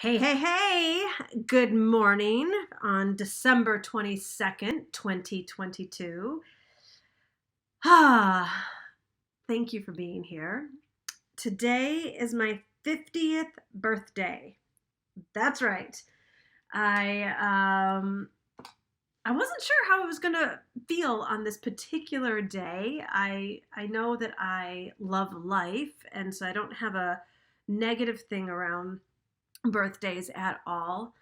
Hey, hey, hey! Good morning on December 22nd, 2022. Ah, thank you for being here. Today is my 50th birthday. That's right. I I wasn't sure how I was going to feel on this particular day. I know that I love life, and so I don't have a negative thing around birthdays at all.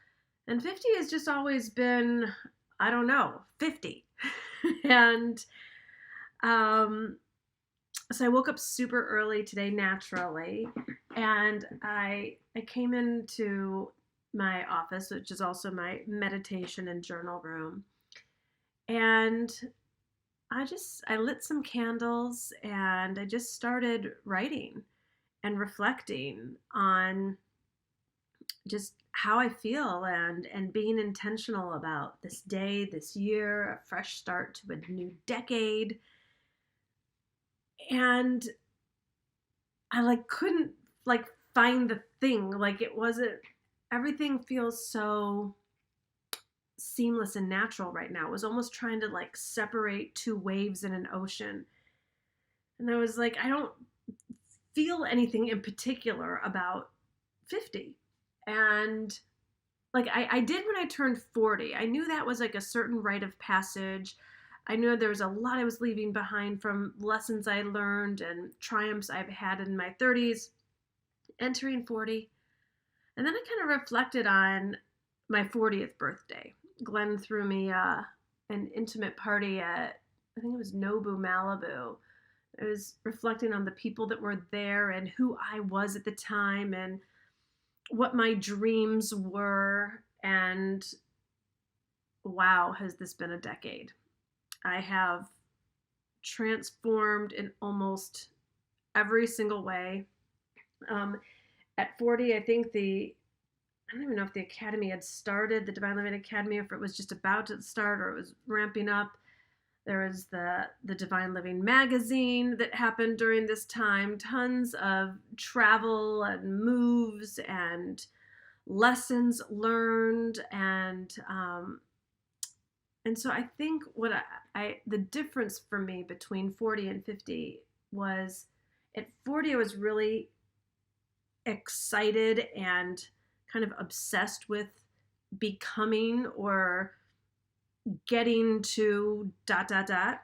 And 50 has just always been, I don't know, 50. and um, so I woke up super early today naturally, and I came into my office, which is also my meditation and journal room. And I lit some candles and I just started writing and reflecting on just how I feel and being intentional about this day, this year, a fresh start to a new decade. And I couldn't find the thing. It wasn't everything feels so seamless and natural right now. It was almost trying to separate two waves in an ocean. And I was like, I don't feel anything in particular about 50. And I did when I turned 40. I knew that was a certain rite of passage. I knew there was a lot I was leaving behind from lessons I learned and triumphs I've had in my 30s, entering 40. And then I kind of reflected on my 40th birthday. Glenn threw me an intimate party at, I think it was Nobu, Malibu. I was reflecting on the people that were there and who I was at the time and what my dreams were. And wow, has this been a decade. I have transformed in almost every single way. At 40, I think I don't even know if the Academy had started, the Divine Living Academy, if it was just about to start or it was ramping up. There was the Divine Living magazine that happened during this time, tons of travel and moves and lessons learned, and so I think what the difference for me between 40 and 50 was at 40 I was really excited and kind of obsessed with becoming or getting to dot dot dot.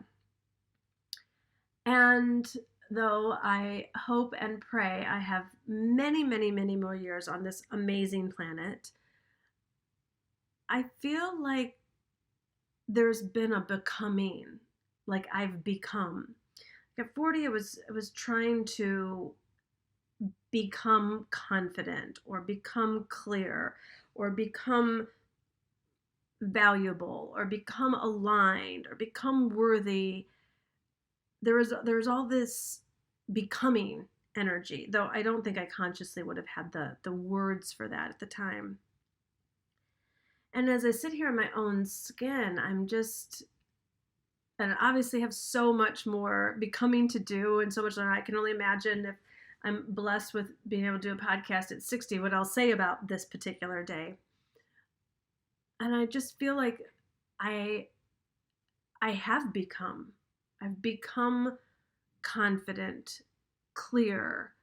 And though I hope and pray I have many, many, many more years on this amazing planet, I feel like there's been a becoming, I've become. At 40, I was trying to become confident or become clear or become valuable or become aligned or become worthy. There's all this becoming energy, though I don't think I consciously would have had the words for that at the time. And as I sit here in my own skin, and obviously have so much more becoming to do and so much more. I can only imagine if I'm blessed with being able to do a podcast at 60, what I'll say about this particular day. And I just feel like I have become. I've become confident, clear,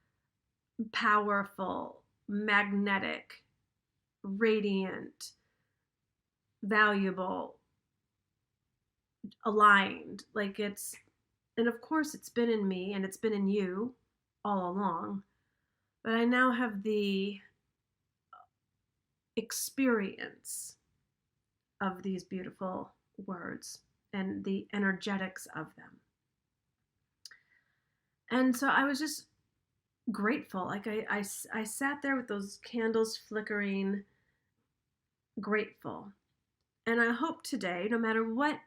powerful, magnetic, radiant, valuable, aligned. And of course it's been in me and it's been in you all along, but I now have the experience of these beautiful words and the energetics of them. And so I was just grateful. I sat there with those candles flickering, grateful. And I hope today, no matter what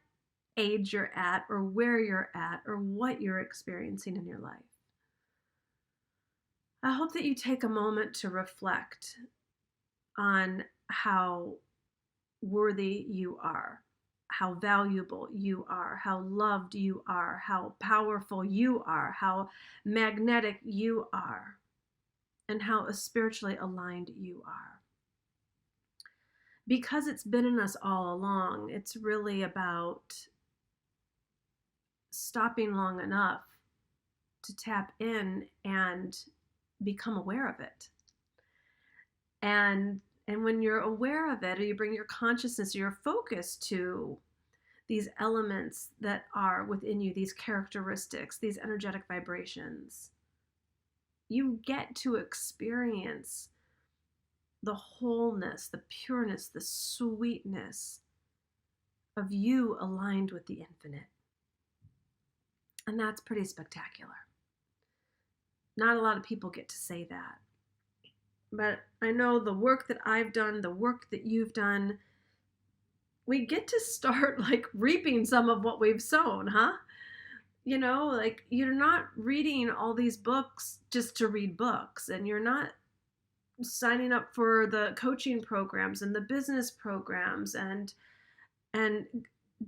age you're at or where you're at or what you're experiencing in your life, I hope that you take a moment to reflect on how worthy you are, how valuable you are, how loved you are, how powerful you are, how magnetic you are, and how spiritually aligned you are. because it's been in us all along, it's really about stopping long enough to tap in and become aware of it. And when you're aware of it, or you bring your consciousness, your focus to these elements that are within you, these characteristics, these energetic vibrations, you get to experience the wholeness, the pureness, the sweetness of you aligned with the infinite. And that's pretty spectacular. Not a lot of people get to say that. But I know the work that I've done, the work that you've done, we get to start like reaping some of what we've sown, huh? You know, like you're not reading all these books just to read books, and you're not signing up for the coaching programs and the business programs and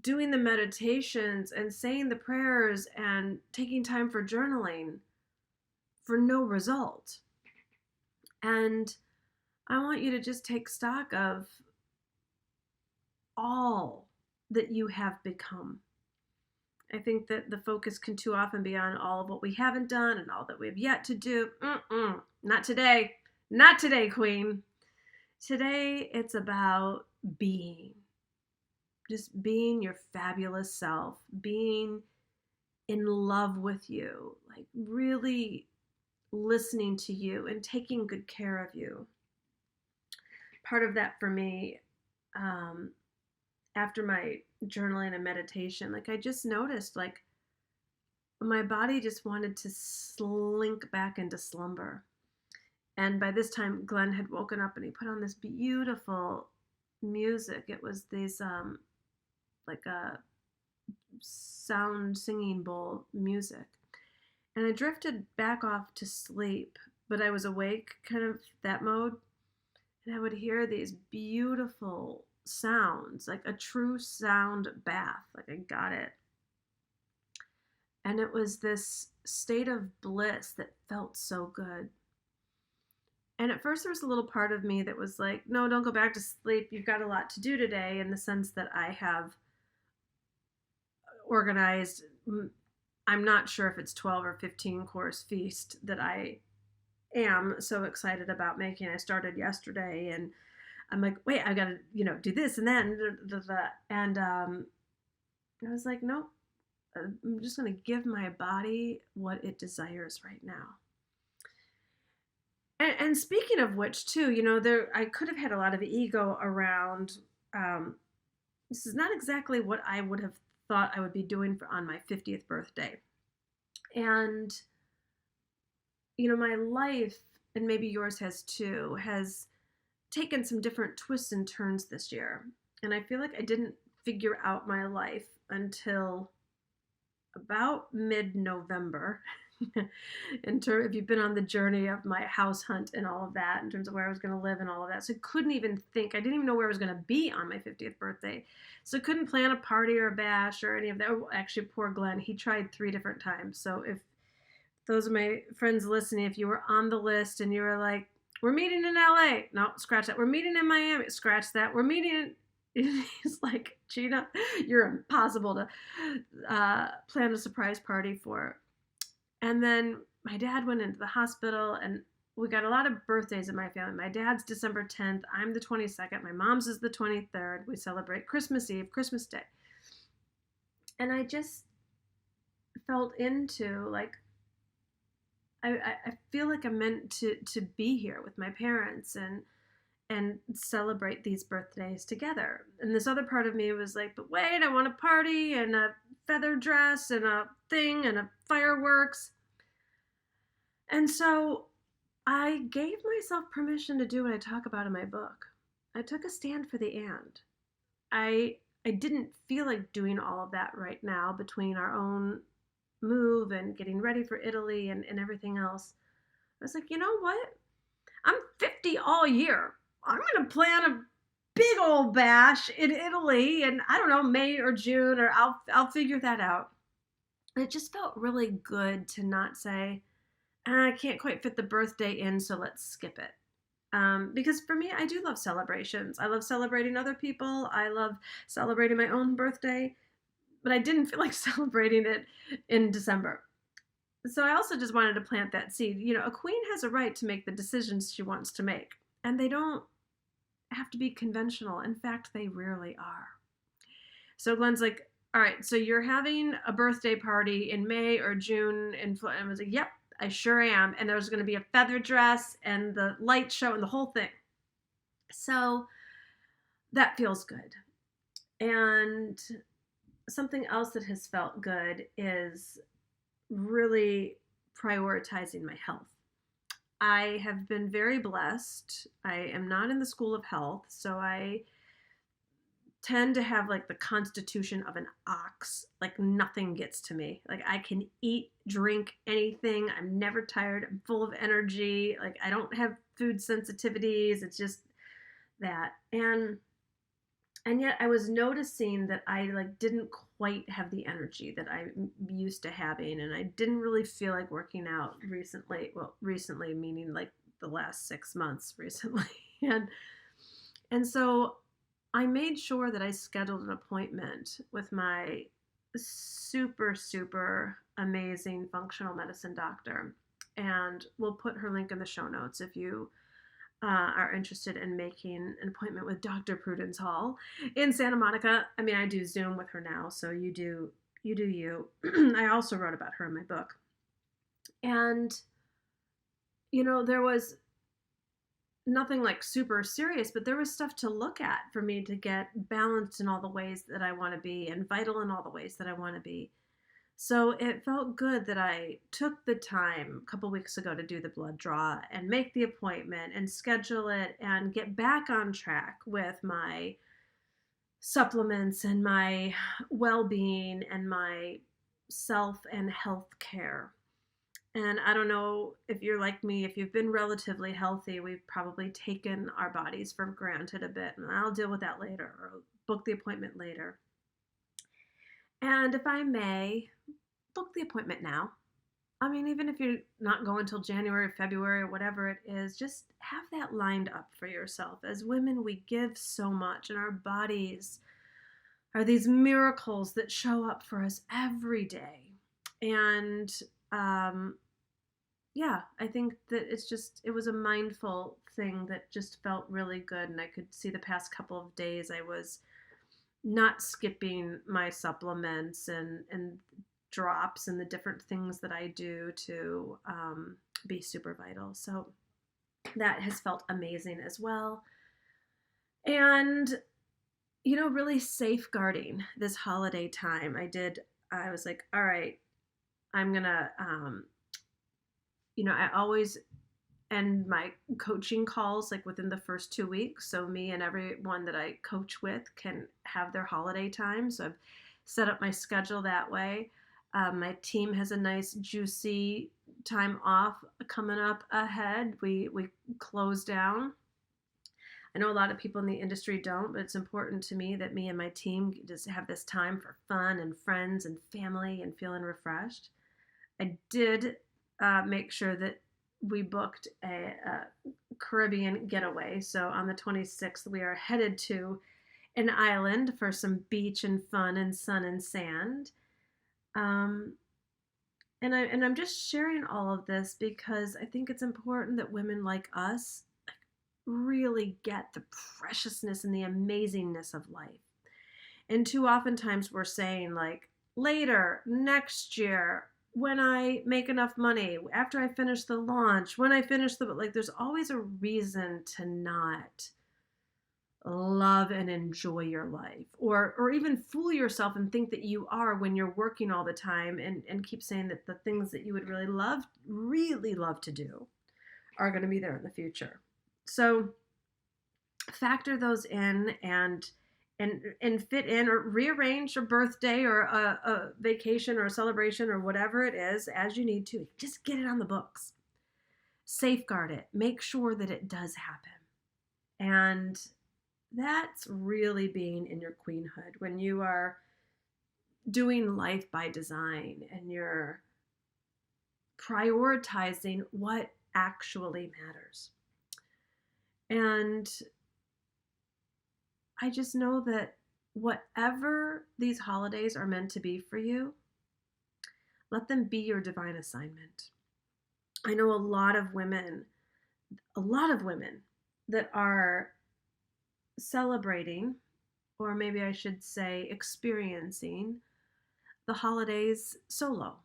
doing the meditations and saying the prayers and taking time for journaling for no result. And I want you to just take stock of all that you have become. I think that the focus can too often be on all of what we haven't done and all that we have yet to do. Not today. Not today, Queen. Today, it's about being. Just being your fabulous self. Being in love with you. Like really listening to you and taking good care of you. Part of that for me, after my journaling and meditation, like I just noticed like my body just wanted to slink back into slumber. And by this time, Glenn had woken up and he put on this beautiful music. It was these like a sound singing bowl music. And I drifted back off to sleep, but I was awake, kind of that mode. And I would hear these beautiful sounds, like a true sound bath. Like I got it. And it was this state of bliss that felt so good. And at first there was a little part of me that was like, no, don't go back to sleep. You've got a lot to do today, in the sense that I have organized, I'm not sure if it's 12 or 15 course feast that I am so excited about making. I started yesterday and I'm like, wait, I gotta, do this and that. And I was like, nope, I'm just gonna give my body what it desires right now. And speaking of which, too, I could have had a lot of ego around. This is not exactly what I would have thought I would be doing on my 50th birthday. And, my life, and maybe yours has too, has taken some different twists and turns this year. And I feel like I didn't figure out my life until about mid-November. If you've been on the journey of my house hunt and all of that, in terms of where I was going to live and all of that. So I couldn't even think. I didn't even know where I was going to be on my 50th birthday. So I couldn't plan a party or a bash or any of that. Actually, poor Glenn, he tried 3 different times. So if those are my friends listening, if you were on the list and you were like, we're meeting in LA. No, scratch that. We're meeting in Miami. Scratch that. We're meeting in... He's like, Gina, you're impossible to plan a surprise party for. And then my dad went into the hospital, and we got a lot of birthdays in my family. My dad's December 10th. I'm the 22nd. My mom's is the 23rd. We celebrate Christmas Eve, Christmas Day. And I just felt into, like, I feel like I'm meant to be here with my parents and celebrate these birthdays together. And this other part of me was like, but wait, I want a party and a feather dress and a thing and a fireworks. And so I gave myself permission to do what I talk about in my book. I took a stand for the and. I didn't feel like doing all of that right now, between our own move and getting ready for Italy and everything else. I was like, you know what? I'm 50 all year. I'm going to plan a big old bash in Italy, and I don't know, May or June, or I'll figure that out. It just felt really good to not say, I can't quite fit the birthday in, so let's skip it. Because for me, I do love celebrations. I love celebrating other people. I love celebrating my own birthday, but I didn't feel like celebrating it in December. So I also just wanted to plant that seed. A queen has a right to make the decisions she wants to make, and they don't have to be conventional. In fact, they rarely are. So Glenn's like, all right, so you're having a birthday party in May or June. And I was like, yep, I sure am. And there's going to be a feather dress and the light show and the whole thing. So that feels good. And something else that has felt good is really prioritizing my health. I have been very blessed. I am not in the school of health, so I tend to have like the constitution of an ox. Like nothing gets to me. Like I can eat, drink anything. I'm never tired. I'm full of energy. Like I don't have food sensitivities. It's just that. And yet I was noticing that I like didn't quite have the energy that I'm used to having, and I didn't really feel like working out recently. Well, recently meaning like the last 6 months recently. And so I made sure that I scheduled an appointment with my super, super amazing functional medicine doctor. And we'll put her link in the show notes if you are interested in making an appointment with Dr. Prudence Hall in Santa Monica. I mean, I do Zoom with her now, so you do you. I also wrote about her in my book. And, there was nothing like super serious, but there was stuff to look at for me to get balanced in all the ways that I want to be and vital in all the ways that I want to be. So it felt good that I took the time a couple weeks ago to do the blood draw and make the appointment and schedule it and get back on track with my supplements and my well-being and my self and health care. And I don't know if you're like me, if you've been relatively healthy, we've probably taken our bodies for granted a bit. And I'll deal with that later or book the appointment later. And if I may, book the appointment now. I mean, even if you're not going until January, February, or whatever it is, just have that lined up for yourself. As women, we give so much, and our bodies are these miracles that show up for us every day. And yeah, I think that it was a mindful thing that just felt really good. And I could see the past couple of days I was not skipping my supplements and drops and the different things that I do to be super vital. So that has felt amazing as well. And, really safeguarding this holiday time. I was like, all right, I'm going to, I always end my coaching calls like within the first 2 weeks. So me and everyone that I coach with can have their holiday time. So I've set up my schedule that way. My team has a nice juicy time off coming up ahead. We close down. I know a lot of people in the industry don't, but it's important to me that me and my team just have this time for fun and friends and family and feeling refreshed. I did make sure that we booked a Caribbean getaway. So on the 26th, we are headed to an island for some beach and fun and sun and sand. And I'm just sharing all of this because I think it's important that women like us really get the preciousness and the amazingness of life. And too oftentimes we're saying like later, next year, when I make enough money, after I finish the launch, when I finish there's always a reason to not love and enjoy your life, or even fool yourself and think that you are when you're working all the time and keep saying that the things that you would really love to do are going to be there in the future. So factor those in and fit in or rearrange your birthday or a vacation or a celebration or whatever it is as you need to. Just get it on the books. Safeguard it. Make sure that it does happen. And that's really being in your queenhood when you are doing life by design and you're prioritizing what actually matters. And I just know that whatever these holidays are meant to be for you, let them be your divine assignment. I know a lot of women that are celebrating, or maybe I should say experiencing, the holidays solo.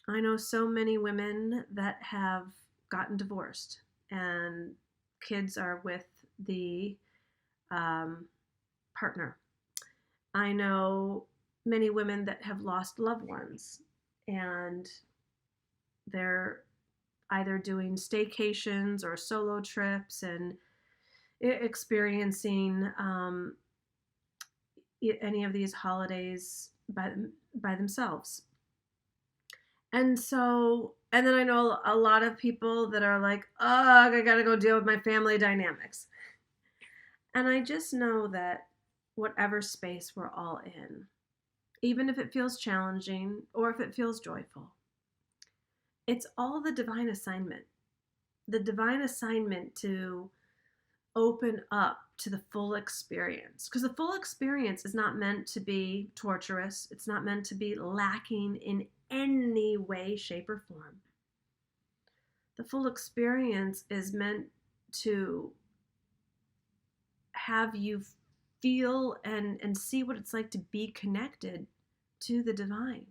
I know so many women that have gotten divorced and kids are with the um, partner. I know many women that have lost loved ones and they're either doing staycations or solo trips and experiencing any of these holidays by themselves. And so, and then I know a lot of people that are like, oh, I gotta go deal with my family dynamics. And I just know that whatever space we're all in, even if it feels challenging or if it feels joyful, it's all the divine assignment. The divine assignment to open up to the full experience. Because the full experience is not meant to be torturous, it's not meant to be lacking in any way, shape, or form. The full experience is meant to have you feel and see what it's like to be connected to the divine.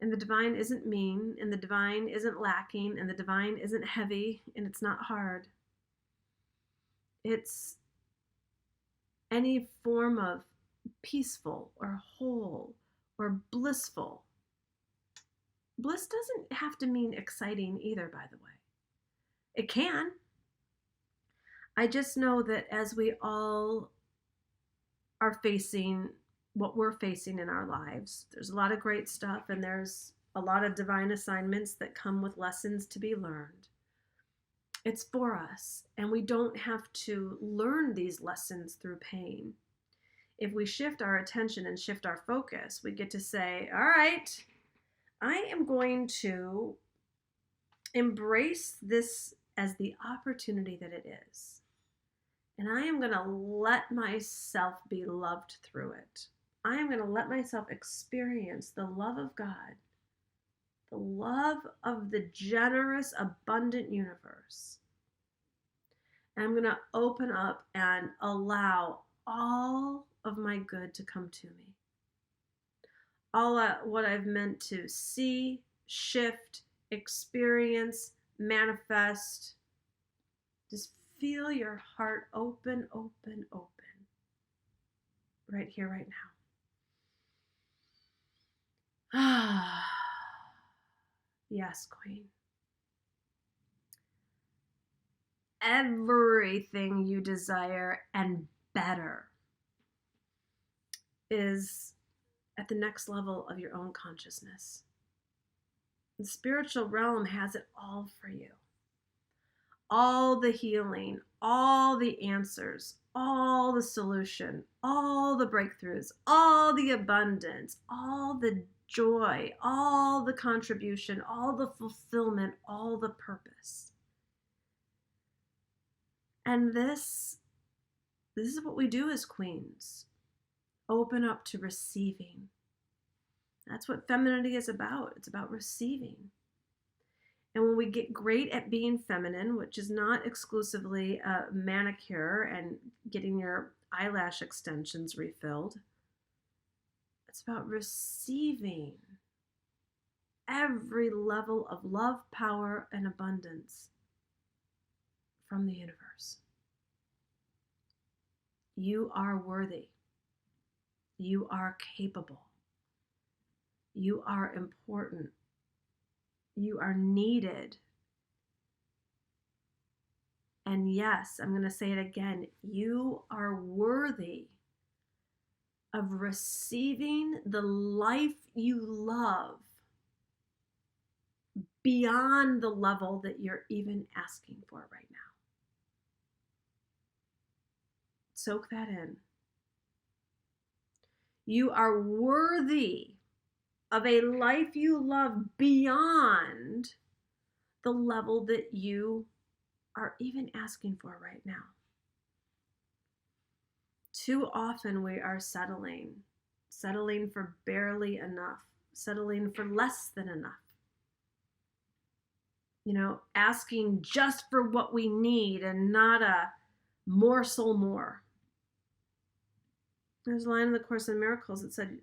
And the divine isn't mean, and the divine isn't lacking, and the divine isn't heavy, and it's not hard. It's any form of peaceful or whole or blissful. Bliss doesn't have to mean exciting either, by the way. It can. I just know that as we all are facing what we're facing in our lives, there's a lot of great stuff and there's a lot of divine assignments that come with lessons to be learned. It's for us, and we don't have to learn these lessons through pain. If we shift our attention and shift our focus, we get to say, all right, I am going to embrace this as the opportunity that it is. And I am going to let myself be loved through it. I am going to let myself experience the love of God, the love of the generous, abundant universe. And I'm going to open up and allow all of my good to come to me. All what I've meant to see, shift, experience, manifest. Just feel your heart open, open, open. Right here, right now. Ah, yes, Queen. Everything you desire and better is at the next level of your own consciousness. The spiritual realm has it all for you. All the healing, all the answers, all the solution, all the breakthroughs, all the abundance, all the joy, all the contribution, all the fulfillment, all the purpose. And this is what we do as queens. Open up to receiving. That's what femininity is about. It's about receiving. And when we get great at being feminine, which is not exclusively a manicure and getting your eyelash extensions refilled, it's about receiving every level of love, power, and abundance from the universe. You are worthy. You are capable. You are important. You are needed. And yes, I'm going to say it again. You are worthy of receiving the life you love beyond the level that you're even asking for right now. Soak that in. You are worthy of a life you love beyond the level that you are even asking for right now. Too often we are settling for barely enough, settling for less than enough. Asking just for what we need and not a morsel more. There's a line in the Course in Miracles that said,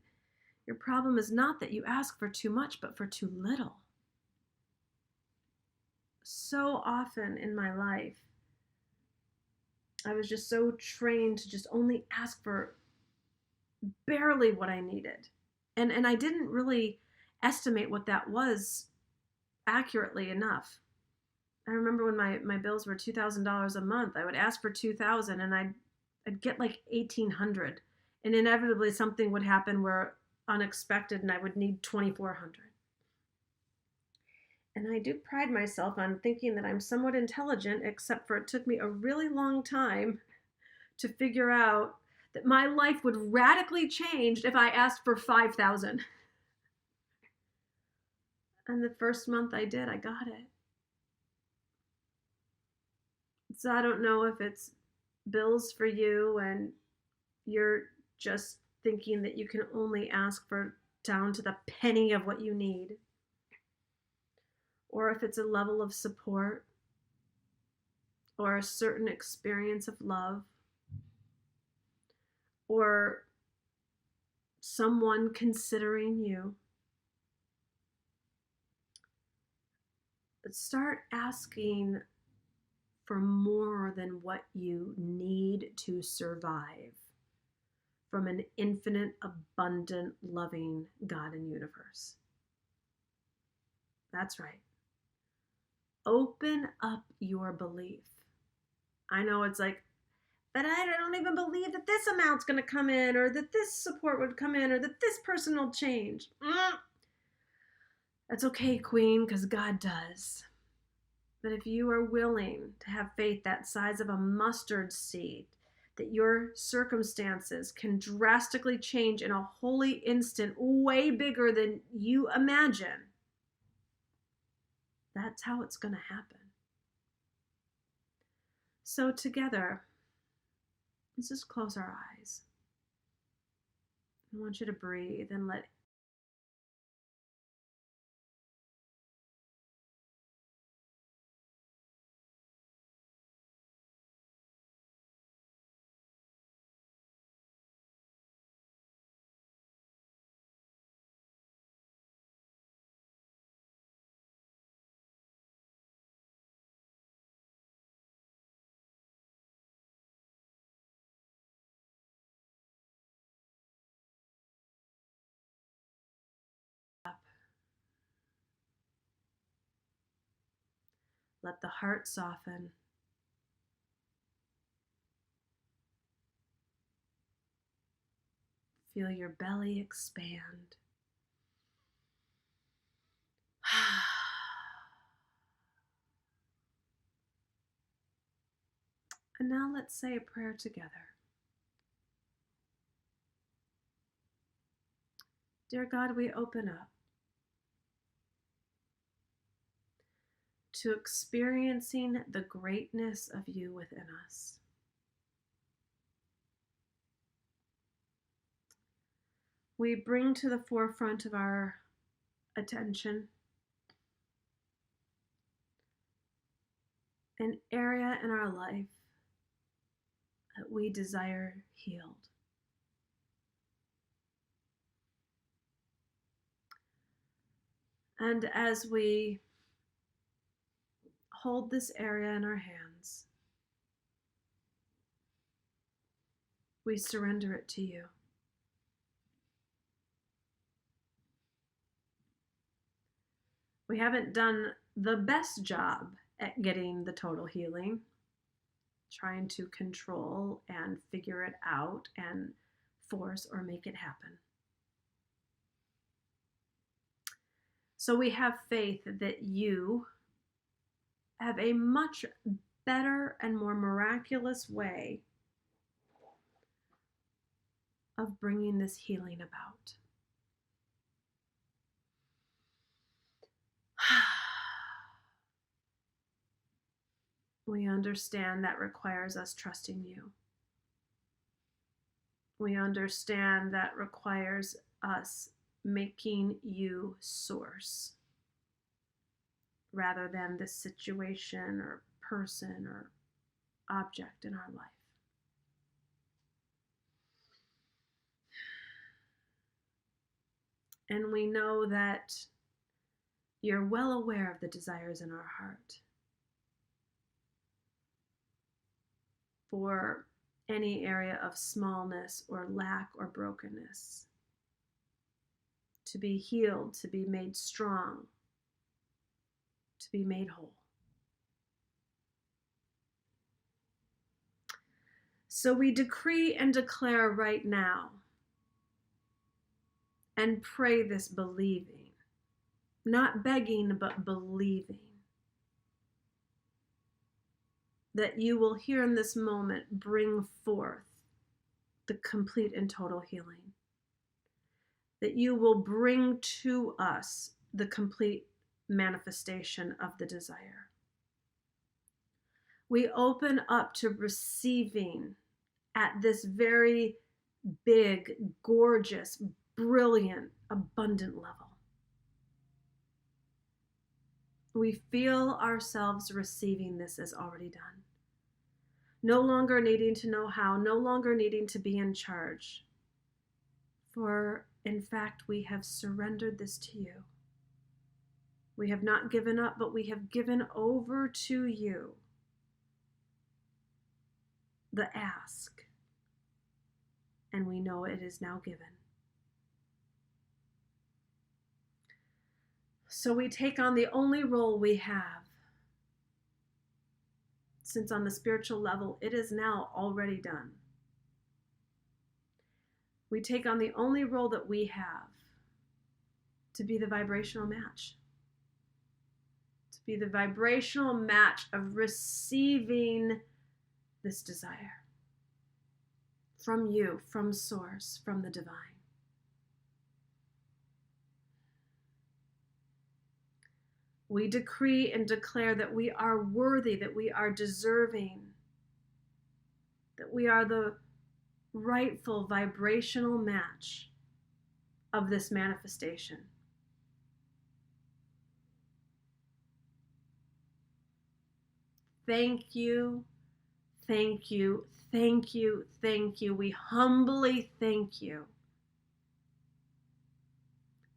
your problem is not that you ask for too much, but for too little. So often in my life, I was just so trained to just only ask for barely what I needed. And I didn't really estimate what that was accurately enough. I remember when my bills were $2,000 a month, I would ask for $2,000 and I'd get like $1,800. And inevitably something would happen where unexpected and I would need $2,400. And I do pride myself on thinking that I'm somewhat intelligent, except for it took me a really long time to figure out that my life would radically change if I asked for $5,000. And the first month I did, I got it. So I don't know if it's bills for you and you're just thinking that you can only ask for down to the penny of what you need, or if it's a level of support or a certain experience of love or someone considering you. Start asking for more than what you need to survive from an infinite, abundant, loving God and universe. That's right. Open up your belief. I know it's like, but I don't even believe that this amount's going to come in, or that this support would come in, or that this person will change. That's okay, Queen, because God does. But if you are willing to have faith that size of a mustard seed, that your circumstances can drastically change in a holy instant, way bigger than you imagine, that's how it's going to happen. So together, let's just close our eyes. I want you to breathe and let the heart soften. Feel your belly expand. And now let's say a prayer together. Dear God, we open up to experiencing the greatness of you within us. We bring to the forefront of our attention an area in our life that we desire healed. And as we hold this area in our hands, we surrender it to you. We haven't done the best job at getting the total healing, trying to control and figure it out and force or make it happen. So we have faith that you have a much better and more miraculous way of bringing this healing about. We understand that requires us trusting you. We understand that requires us making you source rather than the situation or person or object in our life. And we know that you're well aware of the desires in our heart for any area of smallness or lack or brokenness, to be healed, to be made strong, to be made whole. So we decree and declare right now and pray this believing, not begging, but believing that you will here in this moment bring forth the complete and total healing, that you will bring to us the complete manifestation of the desire. We open up to receiving at this very big, gorgeous, brilliant, abundant level. We feel ourselves receiving this as already done. No longer needing to know how, no longer needing to be in charge. For in fact, we have surrendered this to you. We have not given up, but we have given over to you the ask. And we know it is now given. So we take on the only role we have. Since on the spiritual level, it is now already done. We take on the only role that we have to be the vibrational match. To be the vibrational match of receiving this desire from you, from Source, from the divine. We decree and declare that we are worthy, that we are deserving, that we are the rightful vibrational match of this manifestation. Thank you, thank you, thank you, thank you. We humbly thank you.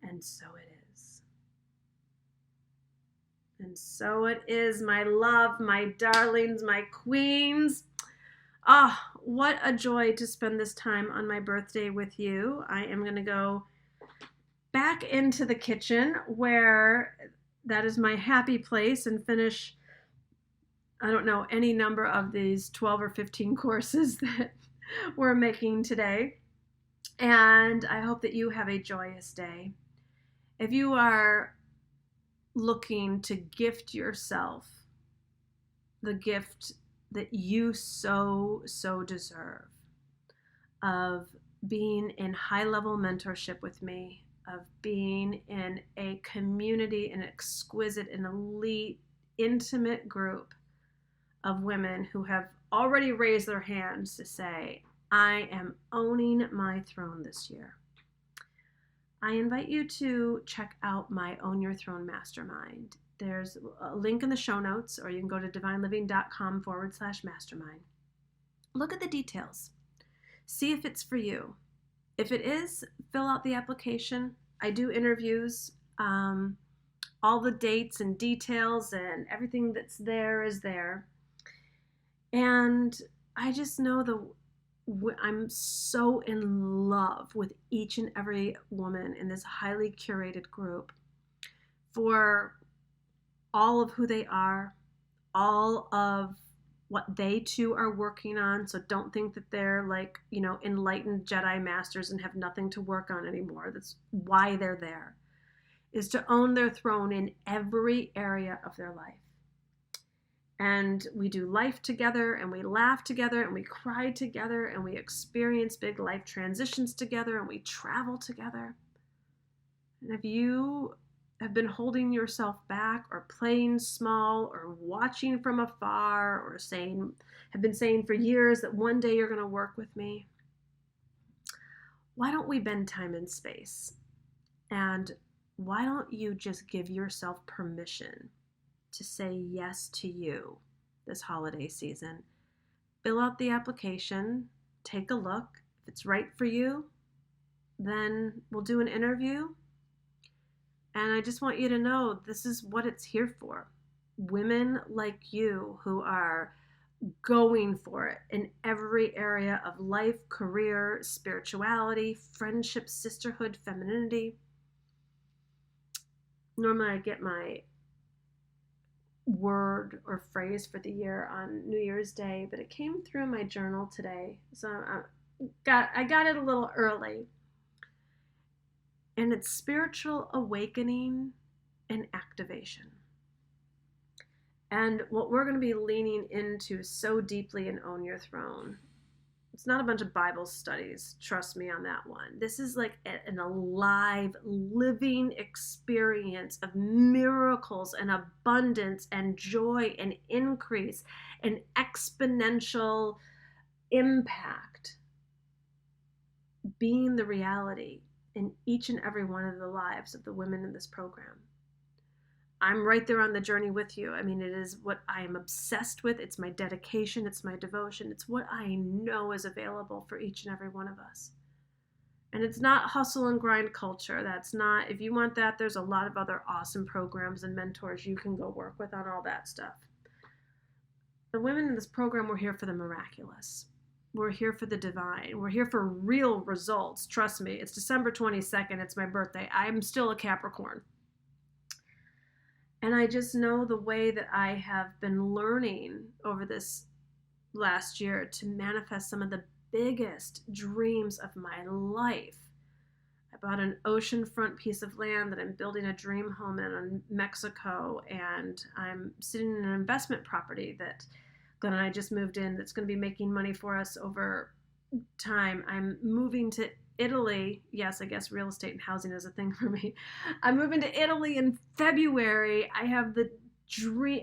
And so it is. And so it is, my love, my darlings, my queens. Ah, what a joy to spend this time on my birthday with you. I am going to go back into the kitchen where that is my happy place and finish, I don't know, any number of these 12 or 15 courses that we're making today. And I hope that you have a joyous day. If you are looking to gift yourself the gift that you so deserve of being in high-level mentorship with me, of being in a community, an exquisite and elite, intimate group of women who have already raised their hands to say, I am owning my throne this year. I invite you to check out my Own Your Throne Mastermind. There's a link in the show notes, or you can go to divineliving.com/mastermind. Look at the details. See if it's for you. If it is, fill out the application. I do interviews. All the dates and details and everything that's there is there. And I just know I'm so in love with each and every woman in this highly curated group for all of who they are, all of what they too are working on. So don't think that they're like, enlightened Jedi masters and have nothing to work on anymore. That's why they're there, is to own their throne in every area of their life. And we do life together, and we laugh together, and we cry together, and we experience big life transitions together, and we travel together. And if you have been holding yourself back or playing small or watching from afar or have been saying for years that one day you're going to work with me, why don't we bend time and space? And why don't you just give yourself permission to say yes to you this holiday season? Fill out the application, take a look. If it's right for you, then we'll do an interview. And I just want you to know this is what it's here for. Women like you who are going for it in every area of life, career, spirituality, friendship, sisterhood, femininity. Normally I get my word or phrase for the year on New Year's Day, but it came through my journal today. So I got it a little early. And it's spiritual awakening and activation. And what we're going to be leaning into so deeply in Own Your Throne, it's not a bunch of Bible studies, trust me on that one. This is like an alive, living experience of miracles and abundance and joy and increase and exponential impact being the reality in each and every one of the lives of the women in this program. I'm right there on the journey with you. I mean, it is what I am obsessed with. It's my dedication. It's my devotion. It's what I know is available for each and every one of us. And it's not hustle and grind culture. That's not, if you want that, there's a lot of other awesome programs and mentors you can go work with on all that stuff. The women in this program, we're here for the miraculous. We're here for the divine. We're here for real results. Trust me, it's December 22nd. It's my birthday. I'm still a Capricorn. And I just know the way that I have been learning over this last year to manifest some of the biggest dreams of my life. I bought an oceanfront piece of land that I'm building a dream home in Mexico, and I'm sitting in an investment property that Glenn and I just moved in that's going to be making money for us over time. I'm moving to Italy. Yes, I guess real estate and housing is a thing for me. I'm moving to Italy in February. I have the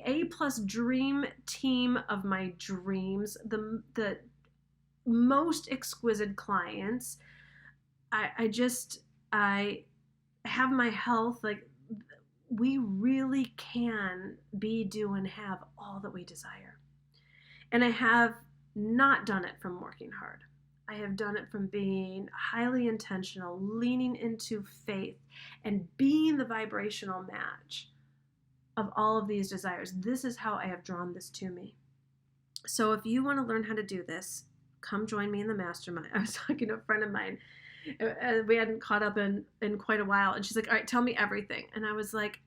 A+ dream team of my dreams, the most exquisite clients. I have my health. Like, we really can be, do, and have all that we desire. And I have not done it from working hard. I have done it from being highly intentional, leaning into faith, and being the vibrational match of all of these desires. This is how I have drawn this to me. So if you want to learn how to do this, come join me in the Mastermind. I was talking to a friend of mine. We hadn't caught up in quite a while. And she's like, all right, tell me everything. And I was like,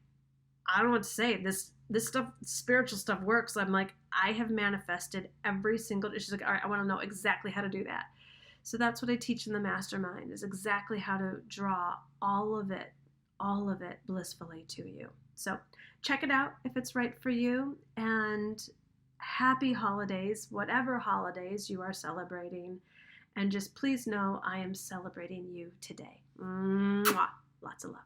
I don't know what to say. This stuff, spiritual stuff works. I'm like, I have manifested every single. She's like, all right, I want to know exactly how to do that. So that's what I teach in the Mastermind, is exactly how to draw all of it blissfully to you. So check it out if it's right for you. And happy holidays, whatever holidays you are celebrating. And just please know I am celebrating you today. Mwah. Lots of love.